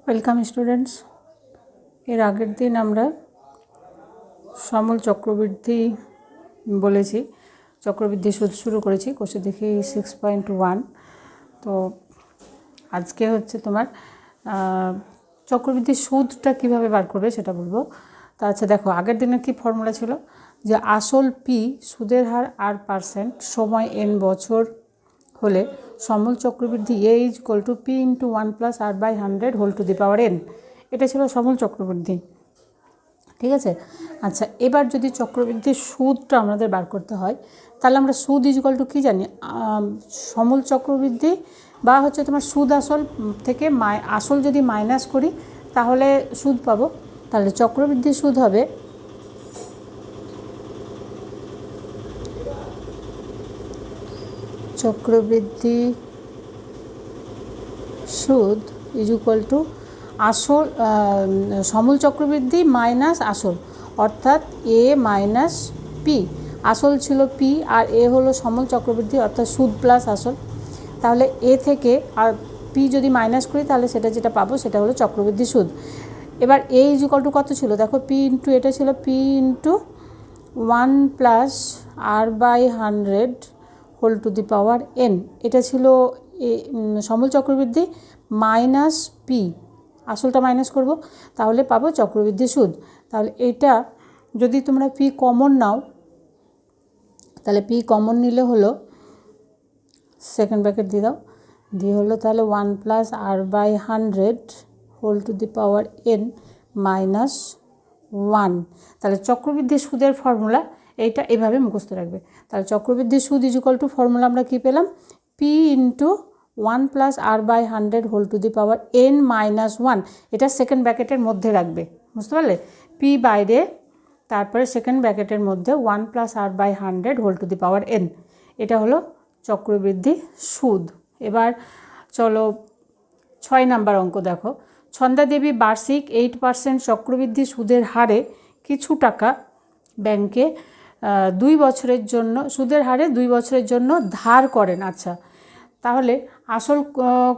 Welcome students. এর আগের দিন আমরা সমল চক্রবৃদ্ধি বলেছি, চক্রবৃদ্ধি সুদ শুরু করেছি, কোষে দেখি 6.1। তো আজকে হচ্ছে তোমার চক্রবৃদ্ধি সুদটা কিভাবে বার করবে সেটা বলবো। তা আচ্ছা দেখো, আগের দিনের কি ফর্মুলা ছিল যে আসল পি, সুদের হার R% সময় n বছর হলে সমল চক্রবৃদ্ধি A = P × 1 + R/100 whole to the power n। এটা ছিল সমল চক্রবৃদ্ধি, ঠিক আছে। আচ্ছা, এবার যদি চক্রবৃদ্ধির সুদটা আমাদের বার করতে হয়, তাহলে আমরা সুদ = কী জানি? সমল চক্রবৃদ্ধি বা হচ্ছে তোমার সুদ আসল থেকে আসল যদি মাইনাস করি তাহলে সুদ পাবো। তাহলে চক্রবৃদ্ধি সুদ হবে চক্রবৃদ্ধি সুদ = আসল সমল চক্রবৃদ্ধি মাইনাস আসল, অর্থাৎ A - P। আসল ছিল P আর A হলো সমল চক্রবৃদ্ধি অর্থাৎ সুদ প্লাস আসল। তাহলে A থেকে আর P যদি মাইনাস করি তাহলে সেটা যেটা পাবো সেটা হলো চক্রবৃদ্ধি সুদ। এবার A = কত ছিল দেখো, P × এটা ছিল P × 1 + R/100 whole to the power n। এটা ছিল সমল চক্রবৃদ্ধি মাইনাস পি, আসলটা মাইনাস করব তাহলে পাবো চক্রবৃদ্ধি সুদ। তাহলে এটা যদি তোমরা পি কমন নাও, তাহলে পি কমন নিলে হলো সেকেন্ড ব্র্যাকেট দিয়ে দাও, দিয়ে হলো তাহলে 1 + R/100 whole to the power n - 1। তাহলে চক্রবৃদ্ধি সুদের ফর্মুলা এইটা এভাবে মুখস্থ রাখবে। তাহলে চক্রবৃদ্ধি সুদ = ফর্মুলা আমরা কী পেলাম? P × 1 + R/100 whole to the power n - 1। এটা সেকেন্ড ব্র্যাকেটের মধ্যে রাখবে, বুঝতে পারলে? পি বাইরে, তারপরে সেকেন্ড ব্র্যাকেটের মধ্যে 1 + R/100 whole to the power n। এটা হলো চক্রবৃদ্ধি সুদ। এবার চলো 6 নাম্বার অঙ্ক দেখো। ছন্দা দেবী বার্ষিক 8% চক্রবৃদ্ধি সুদের হারে কিছু টাকা ব্যাংকে 2 বছরের জন্য সুদের হারে 2 বছরের জন্য ধার করেন। আচ্ছা, তাহলে আসল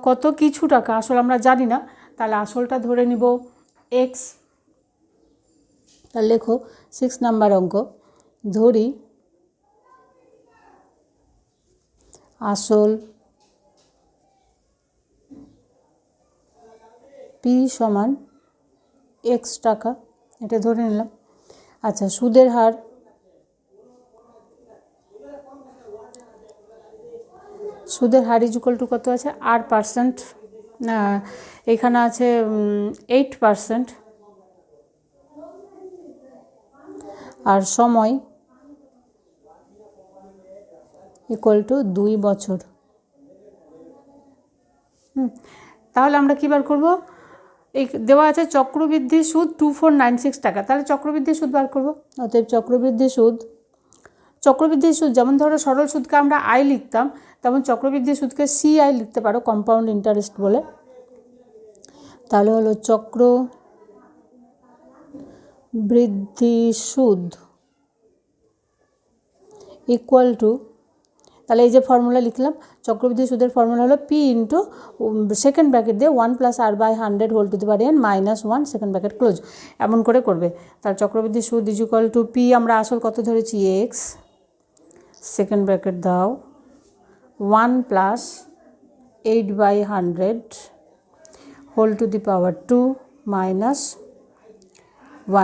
কত? কিছু টাকা, আসল আমরা জানি না, তাহলে আসলটা ধরে নিব x। তাহলে লেখো 6 নাম্বার অঙ্ক, ধরি আসল P = x টাকা, এটা ধরে নিলাম। আচ্ছা, সুদের হার = কত আছে? R%, এখানে আছে 8%, আর সময় = 2 বছর। তাহলে আমরা কী বার করবো? এই দেওয়া আছে চক্রবৃদ্ধি সুদ 2496 টাকা, তাহলে চক্রবৃদ্ধি সুদ বার করবো। অতএব চক্রবৃদ্ধি সুদ যেমন ধরো সরল সুদকে আমরা আই লিখতাম, তেমন চক্রবৃদ্ধি সুদকে CI লিখতে পারো, কম্পাউন্ড ইন্টারেস্ট বলে। তাহলে হলো চক্রবৃদ্ধি সুদ = তাহলে এই যে ফর্মুলা লিখলাম, চক্রবৃদ্ধি সুদের ফর্মুলা হলো P × সেকেন্ড ব্র্যাকেট দিয়ে 1 + R/100 whole to the power n - 1 second bracket close, এমন করে করবে। তাহলে চক্রবৃদ্ধি সুদ = P, আমরা আসল কত ধরেছি? x, সেকেন্ড ব্র্যাকেট দাও 1 + 8/100 হোল টু দি পাওয়ার 2 -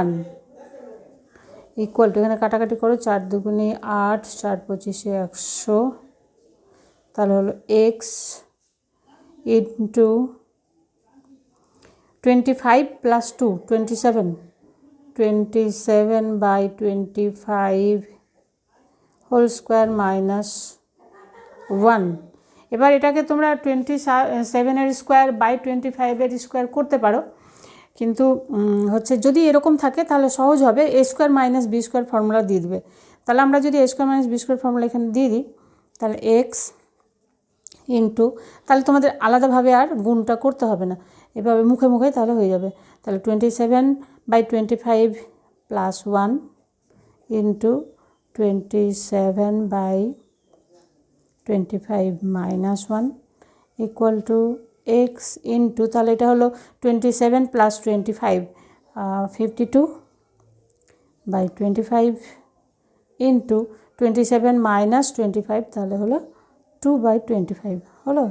1 = এখানে কাটাকাটি করো, 4 × 2 = 8, 4 × 25 = 100। তাহলে হলো x × 25 + 2 27, 27/25 হোল স্কোয়ার -1। এবার এটাকে তোমরা 27 স্কোয়ার / 25 স্কোয়ার করতে পারো, কিন্তু হচ্ছে যদি এরকম থাকে তাহলে সহজ হবে, a² - b² ফর্মুলা দিয়ে দেবে। তাহলে আমরা যদি a² - b² ফর্মুলা এখানে দিয়ে দিই, তাহলে x তাহলে তোমাদের আলাদাভাবে আর গুণটা করতে হবে না, এভাবে মুখে মুখে তাহলে হয়ে যাবে। তাহলে 27/25 + 1 × 27/25 - 1 = এক্স ইন্টু, তাহলে এটা হলো 27 প্লাস 25, 52 বাই 25 ইন্টু 27 মাইনাস 25, তাহলে হলো 2/25 হলো।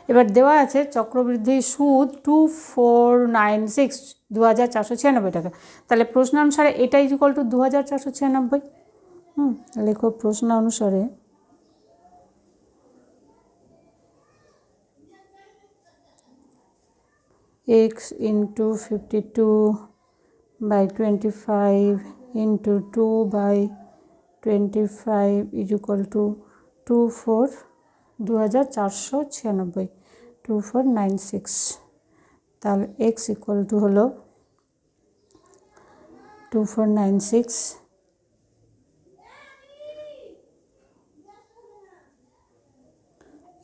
এবার দেওয়া আছে চক্রবৃদ্ধি সুদ 2496, 2496 টাকা। তাহলে প্রশ্ন অনুসারে এটা ইকুয়াল টু 2496। লেখো প্রশ্ন অনুসারে x into 52/25 into 2/25 is equal two 2496, 2496। তাহলে x ইকুয়াল টু হলো 2496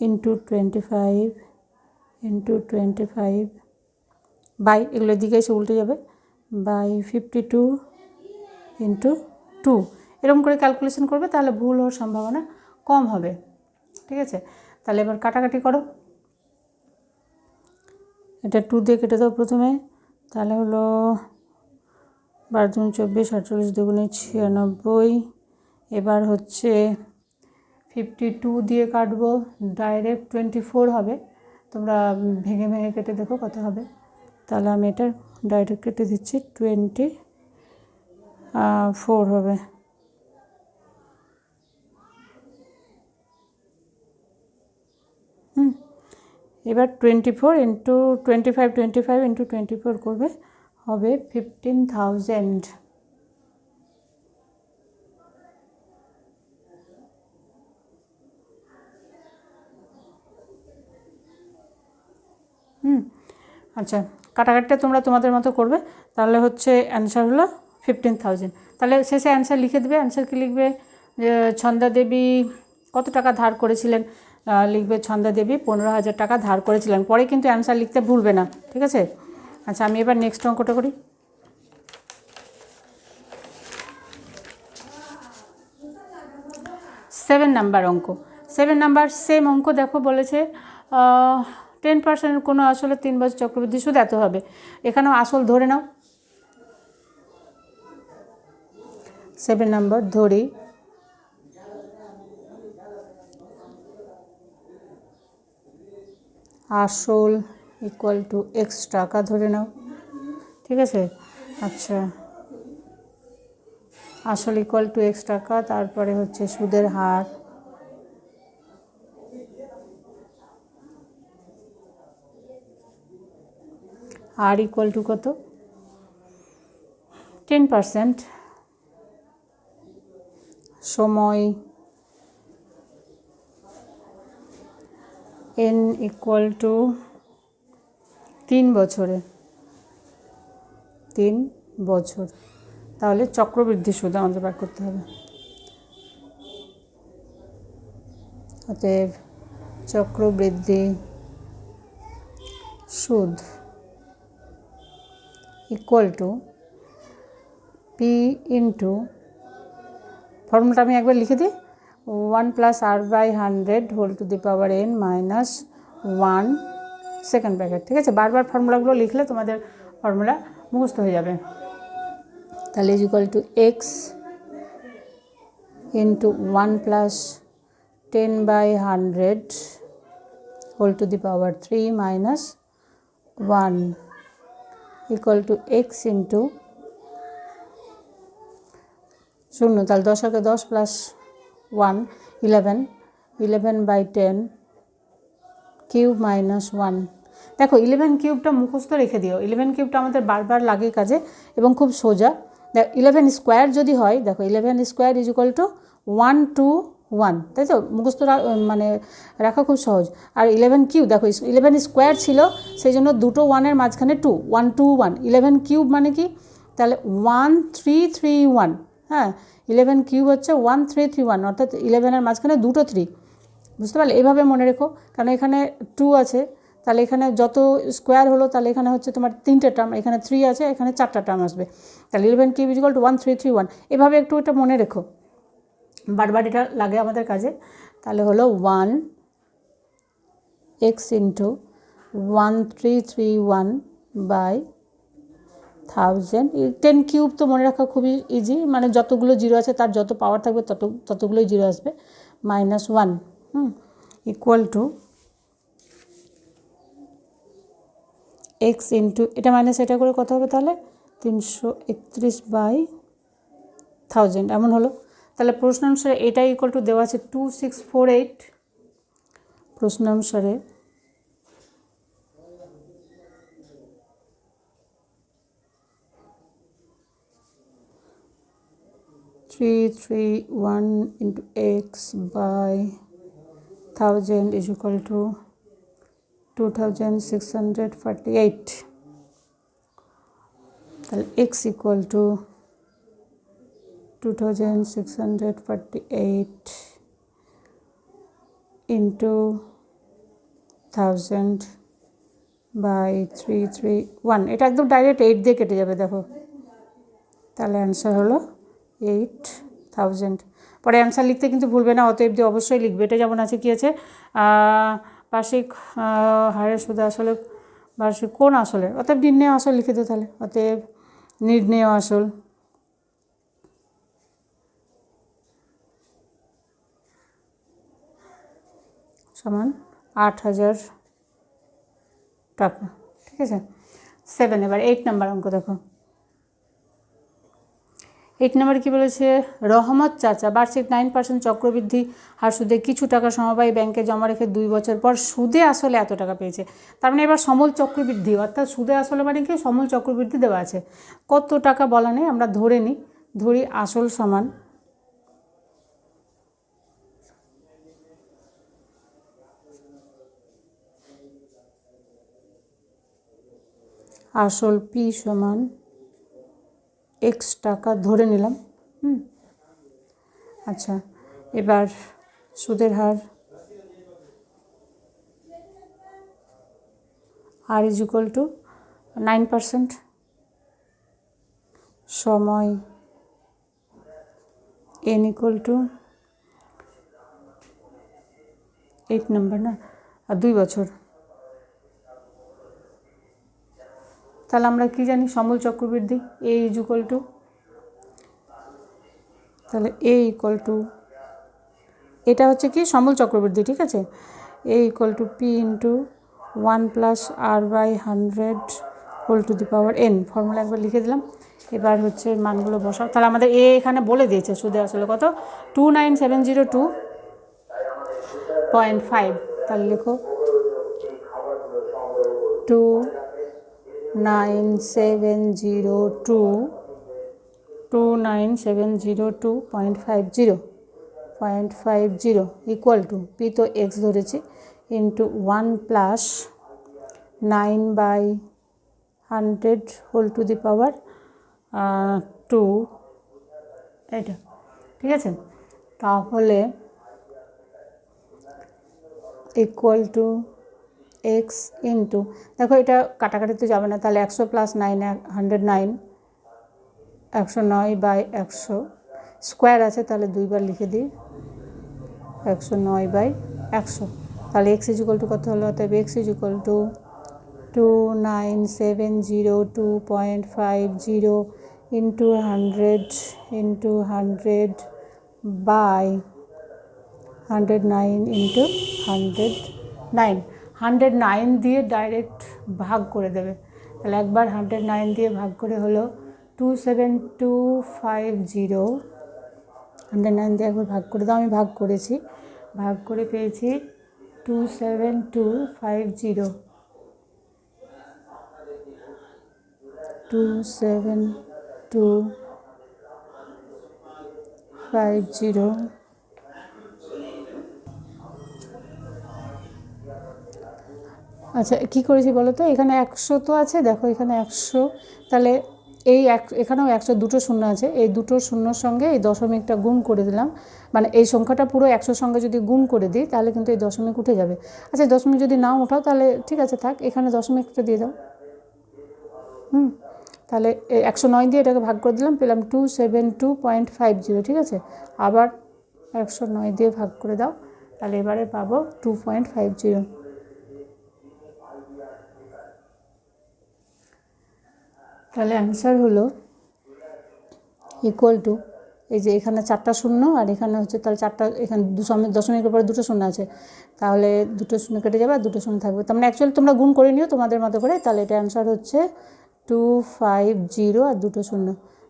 ইন্টু 25 বাই, এগুলোর দিকে এসে উল্টে যাবে, বাই 52 ইন্টু 2। এরকম করে ক্যালকুলেশন করবে, তাহলে ভুল হওয়ার সম্ভাবনা কম হবে। ঠিক আছে, তাহলে এবার কাটাকাটি করো। এটা 2 দিয়ে কেটে দাও প্রথমে, তাহলে হলো 12 24, 48 দুগুণে 96। এবার হচ্ছে 52 দিয়ে কাটবো, ডাইরেক্ট 24 হবে। তোমরা ভেঙে ভেঙে কেটে দেখো কত হবে। তাহলে আমি এটা ডাইরেক্ট কেটে দিচ্ছি, 24 হবে। এবার 24 ইন্টু 25 ইন্টু 24 করবে, হবে 15,000। আচ্ছা, কাটাকাটিটা তোমরা তোমাদের মতো করবে। তাহলে হচ্ছে অ্যান্সার হলো 15,000। তাহলে শেষে অ্যান্সার লিখে দেবে। অ্যান্সার কি লিখবে? ছন্দা দেবী কত টাকা ধার করেছিলেন? লিখবে ছন্দা দেবী 15,000 টাকা ধার করেছিলেন। পরে কিন্তু অ্যান্সার লিখতে ভুলবে না, ঠিক আছে? আচ্ছা, আমি এবার নেক্সট অঙ্কটা করি। 7 নাম্বার অঙ্ক। 7 নাম্বার সেম অঙ্ক। দেখো বলেছে 10% কোনো আসলে 3 বছর চক্রবৃদ্ধি সুদ এত হবে। এখানেও আসল ধরে নাও। 7 নাম্বার ধরি আসল ইকুয়াল টু x টাকা ধরে নাও, ঠিক আছে? আচ্ছা, আসল ইকুয়াল টু x টাকা, তারপরে হচ্ছে সুদের হার, আর ইকুয়াল টু কত? 10%, সময় n ইকুয়াল টু 3 বছরে, 3 বছর। তাহলে চক্রবৃদ্ধি সুদ আমাদের বার করতে হবে। অতএব চক্রবৃদ্ধি সুদ ইকুয়াল টু পি ইন্টু, ফর্মুলাটা আমি একবার লিখে দিই, 1 + r/100 whole to the power n minus 1 second bracket. ঠিক আছে, বারবার ফর্মুলাগুলো লিখলে তোমাদের ফর্মুলা মুখস্থ হয়ে যাবে। তাহলে is equal to X into 1 + 10/100 whole to the power 3 minus 1 equal to X into 0। তাহলে 10 × 10 + 1 11, 11/10 কিউব মাইনাস 1। দেখো 11 কিউবটা মুখস্থ রেখে দিও। 11 কিউবটা আমাদের বারবার লাগে কাজে এবং খুব সোজা। দেখ 11 স্কোয়ার যদি হয়, দেখো 11 স্কোয়ার ইজ ইকুয়াল টু 121, তাই তো? মুখস্থ মানে রাখা খুব সহজ। আর 11 কিউব, দেখো 11 স্কোয়ার ছিল, সেই জন্য দুটো 1-এর মাঝখানে 2, 121। 11 কিউব মানে কি? তাহলে 1331। হ্যাঁ, 11 কিউব হচ্ছে 1331, অর্থাৎ 11-এর মাঝখানে দুটো 3। বুঝতে পারলে? এইভাবে মনে রেখো, কারণ এখানে 2 আছে, তাহলে এখানে যত স্কোয়ার হলো, তাহলে এখানে হচ্ছে তোমার 3টে টার্ম, এখানে 3 আছে, এখানে 4টা টার্ম আসবে। তাহলে 11 কিউব ইকুয়াল টু 1331। এভাবে একটু এটা মনে রেখো, বারবার এটা লাগে আমাদের কাজে। তাহলে হলো 1 x ইন্টু 1331 বাই 1000। 10 কিউব তো মনে রাখা খুবই ইজি, মানে যতগুলো জিরো আছে তার যত পাওয়ার থাকবে ততগুলোই জিরো আসবে, -1 ইকুয়াল টু এক্স ইন্টু এটা মাইনাস এটা করে কত হবে তাহলে 331 বাই 1000 এমন হলো। তাহলে প্রশ্ন অনুসারে এটা ইকুয়াল টু দেওয়া আছে 2648। প্রশ্ন অনুসারে 331 into x by 1000 is equal to 2648। তাহলে x equal to 2648 into 1000 by 331। এটা একদম ডাইরেক্ট 8 দিয়ে কেটে যাবে দেখো, তাহলে অ্যান্সার হলো 8000। পরে অ্যান্সার লিখতে কিন্তু ভুলবে না, অতএব দিয়ে অবশ্যই লিখবে। এটা যেমন আছে কি আছে, বার্ষিক হারের সুদে আসলে বার্ষিক কোন আসলের, অতএব নির্ণেয় আসল লিখে দিও তাহলে, অতএব নির্ণেয় আসল সমান 8000 টাকা। ঠিক আছে 7। এবার 8 নাম্বার অঙ্ক দেখো। 8 নাম্বার কী বলেছে, রহমত চাচা বার্ষিক 9% চক্রবৃদ্ধি হার সুদে কিছু টাকা সমবায় ব্যাংকে জমা রেখে 2 বছর পর সুদে আসলে এত টাকা পেয়েছে। তার মানে এবার সমল চক্রবৃদ্ধি, অর্থাৎ সুদে আসলে মানে কি সমল চক্রবৃদ্ধি দেওয়া আছে, কত টাকা বলা নেই, আমরা ধরি আসল সমান আসল পি সমান x টাকা ধরে নিলাম। আচ্ছা এবার সুদের হার r is equal to 9%, সময় n equal to 8 নাম্বার না, আর 2 বছর। তাহলে আমরা কি জানি সমল চক্রবৃদ্ধি a is equal to, তাহলে a equal to এটা হচ্ছে কি সমল চক্রবৃদ্ধি, ঠিক আছে, a equal to p into 1 plus r by 100 whole to the power n। Formula একবার লিখে দিলাম। এবার হচ্ছে মানগুলো বসাও। তাহলে আমাদের a এখানে বলে দিয়েছে সুদে আসলে কত, 29702.5। তাহলে লিখো 29702.50 ইকুয়াল টু পি তো এক্স ধরেছি into 1 plus 9/100 whole to the power 2, এটা ঠিক আছে। তাহলে ইকুয়াল টু এক্স ইন্টু, দেখো এটা কাটাকাটি তো যাবে না, তাহলে 100 প্লাস 9 109, 109/100 স্কোয়ার আছে, তাহলে 2 বার লিখে দিই 109/100। তাহলে এক্স ইজ ইকুয়াল টু কত হলো, অতএব X is equal to 29702.50 into 100 by 109 into 109। 109 দিয়ে ডাইরেক্ট ভাগ করে দেবে, তাহলে একবার 109 দিয়ে ভাগ করে হলো 27250। 109 দিয়ে একবার ভাগ করে দাও, আমি ভাগ করেছি, ভাগ করে পেয়েছি 27250। 27250। আচ্ছা কী করেছি বলো তো, এখানে 100 তো আছে, দেখো এখানে 100, তাহলে এই এখানেও 100 দুটো শূন্য আছে, এই দুটো শূন্যর সঙ্গে এই দশমিকটা গুণ করে দিলাম, মানে এই সংখ্যাটা পুরো 100 সঙ্গে যদি গুণ করে দিই তাহলে কিন্তু এই দশমিক উঠে যাবে। আচ্ছা দশমিক যদি নাও ওঠাও তাহলে ঠিক আছে থাক, এখানে দশমিকটা দিয়ে দাও। তাহলে 109 দিয়ে এটাকে ভাগ করে দিলাম, পেলাম 272.50, ঠিক আছে। আবার 109 দিয়ে ভাগ করে দাও, তাহলে এবারে পাবো 2.50। তাহলে অ্যান্সার হলো ইকুয়াল টু, এই যে এখানে 4টা শূন্য আর এখানে হচ্ছে, তাহলে 4টা, এখানে দশমিকের পরে 2টো শূন্য আছে, তাহলে 2টো শূন্য কেটে যাবে আর 2টো শূন্য থাকবে। তার মানে অ্যাকচুয়ালি তোমরা গুণ করে নিও তোমাদের মতো করে। তাহলে এটা অ্যান্সার হচ্ছে 250 আর 2টো শূন্য,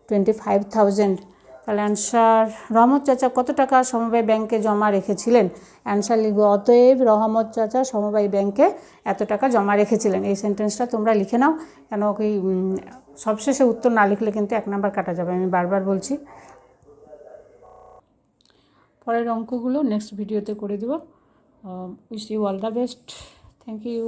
25,000। তাহলে অ্যান্সার, রহমত চাচা কত টাকা সমবায় ব্যাংকে জমা রেখেছিলেন? অ্যান্সার লিখবো, অতএব রহমত চাচা সমবায় ব্যাংকে এত টাকা জমা রেখেছিলেন। এই সেন্টেন্সটা তোমরা লিখে নাও, কেন কি সবশেষে উত্তর না লিখলে কিন্তু 1 নাম্বার কাটা যাবে, আমি বারবার বলছি। পরের অঙ্কগুলো নেক্সট ভিডিওতে করে দেবো। Wish you all the best. Thank you.